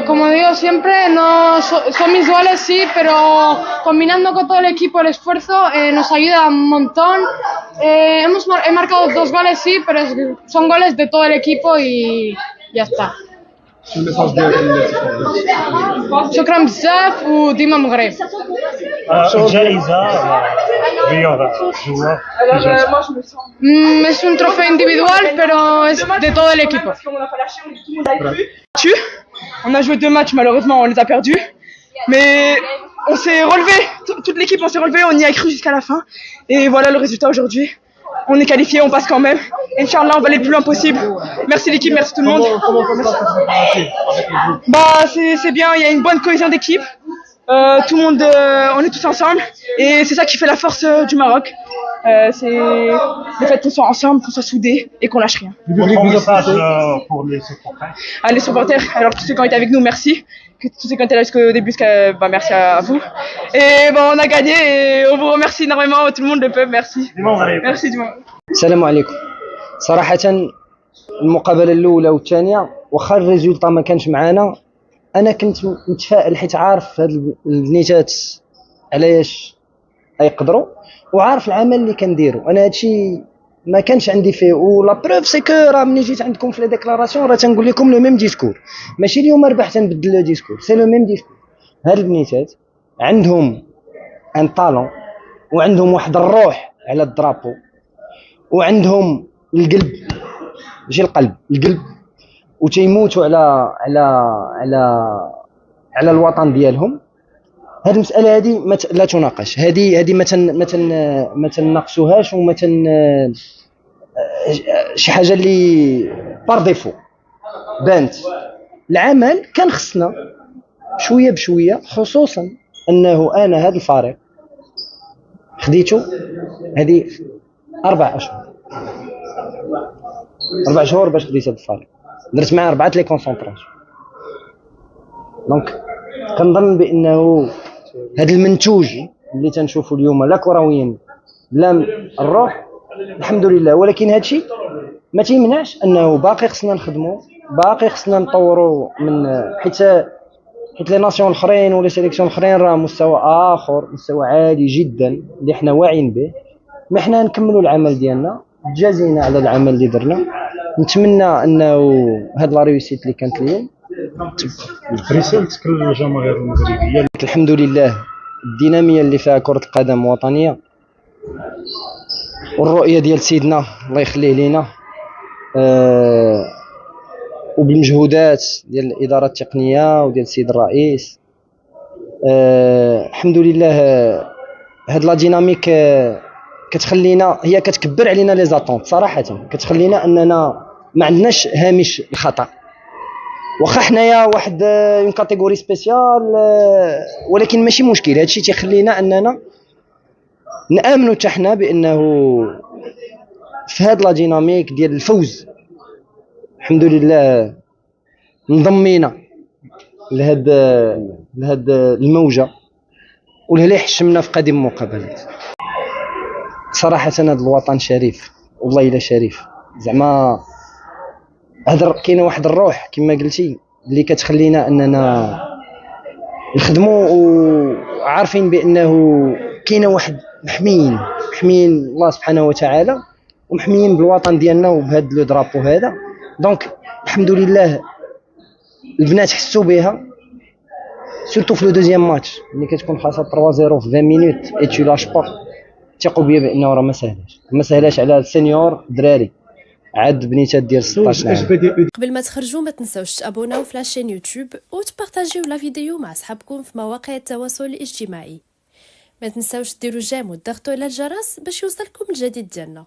Como digo siempre, no son mis goles sí, pero combinando con todo el equipo el esfuerzo nos ayuda un montón. He marcado 2 goles sí, pero son goles de todo el equipo y ya está. شكرا بزاف وديما مغرب. الجائزة رياضة جوا Es un trofeo individual, pero es de todo el equipo. On a joué 2 matchs, malheureusement on les a perdus, mais on s'est relevé, toute l'équipe on s'est relevé, on y a cru jusqu'à la fin, et voilà le résultat aujourd'hui. On est qualifié, on passe quand même. Inch'Allah, on va aller le plus loin possible. Merci l'équipe, merci tout le monde. Bah c'est bien, il y a une bonne cohésion d'équipe. Tout le monde, on est tous ensemble, et c'est ça qui fait la force du Maroc. C'est le fait qu'on soit ensemble, qu'on soit soudés et qu'on lâche rien. pour les supporters. Ah, les supporters, alors tous ceux qui ont été avec nous, merci. Tous ceux qui ont été là jusqu'au début, merci à vous. Et bon, on a gagné et on vous remercie énormément, tout le monde, le peuple, merci. Merci du monde. السلام عليكم. صراحة المقابلة الأولى والثانية واخا الريزولطا ما كانش معانا، أنا كنت متفائل حيت عارف هاد البنيتات علاش يقدروا وعارف العمل اللي كنديروا. أنا هادشي ما كانش عندي فيه، ولا بروف سي كو راه ملي جيت عندكم في لا ديكلاراسيون راه تنقول لكم لو ميم ديسكور، ماشي اليوم ربح تنبدل لو ديسكور، سي لو ميم ديسكور. هاد البنيتات عندهم ان طالون وعندهم واحد الروح على الدرابو وعندهم القلب، ماشي القلب، القلب، وتيموتوا على الوطن ديالهم. هذه المساله هذه لا تناقش، هذه ما تناقشوهاش وما شي حاجه اللي بار ديفو بانت. العمل كان خصنا شويه بشويه، خصوصا انه انا هذا الفريق خديته هذه 4 اشهر باش خديت هذا الفريق، درت معاه 4 لي كونسونطراسيون. دونك كنظن بانه هذا المنتوج اللي تنشوفوا اليوم لا كرويا لا الروح الحمد لله، ولكن هذا الشيء ما تيمنعش انه باقي خصنا نخدموا، باقي خصنا نطوروا من حيت لي ناسيون الاخرين ولا سيليكسيون الاخرين راه مستوى اخر، مستوى عالي جدا اللي حنا واعيين به. ما حنا نكملوا العمل ديالنا، تجازينا على العمل اللي درنا. نتمنى انه هاد لا ريوسيت اللي كانت اليوم رسالتك للجماهير المغربيه. الحمد لله الديناميه اللي فيها كرة القدم وطنيه والرؤيه ديال سيدنا الله يخليه لينا، وبالمجهودات ديال الاداره التقنيه وديال السيد الرئيس. الحمد لله هاد لا ديناميك كتخلينا، هي كتكبر علينا لي زاتونت صراحه، كتخلينا اننا ما عندناش هامش الخطا، واخا حنايا واحد اون كاتيجوري سبيسيال، ولكن ماشي مشكل. هادشي تيخلينا اننا نامنوا حتى حنا بانه في هاد لا ديناميك ديال الفوز الحمد لله انضمينا لهاد الموجه ولهلا حشمنا في قديم المقابلات. صراحه هذا الوطن شريف والله الا شريف، زعما كاينه واحد الروح كما قلتي اللي كتخلينا اننا نخدموا وعارفين بانه كاينه واحد محميين الله سبحانه وتعالى ومحميين بالوطن ديالنا وبهذا لو درابو هذا. دونك الحمد لله البنات حسوا بها، سورتو في لو دوزيام ماتش ملي كتكون خاصها 3-0 في 20 مينوت اي تو لاش با، ثقوا بيا بانه راه ما سهلاش على السينيور دراري عاد بنيتات ديال 16 عام. قبل ما تخرجوا ما تنساوش تابوناو في لاشين يوتيوب وتبارطاجيو لا فيديو مع صحابكم في مواقع التواصل الاجتماعي. ما تنساوش ديروا جيم وتضغطوا على الجرس باش يوصلكم الجديد ديالنا.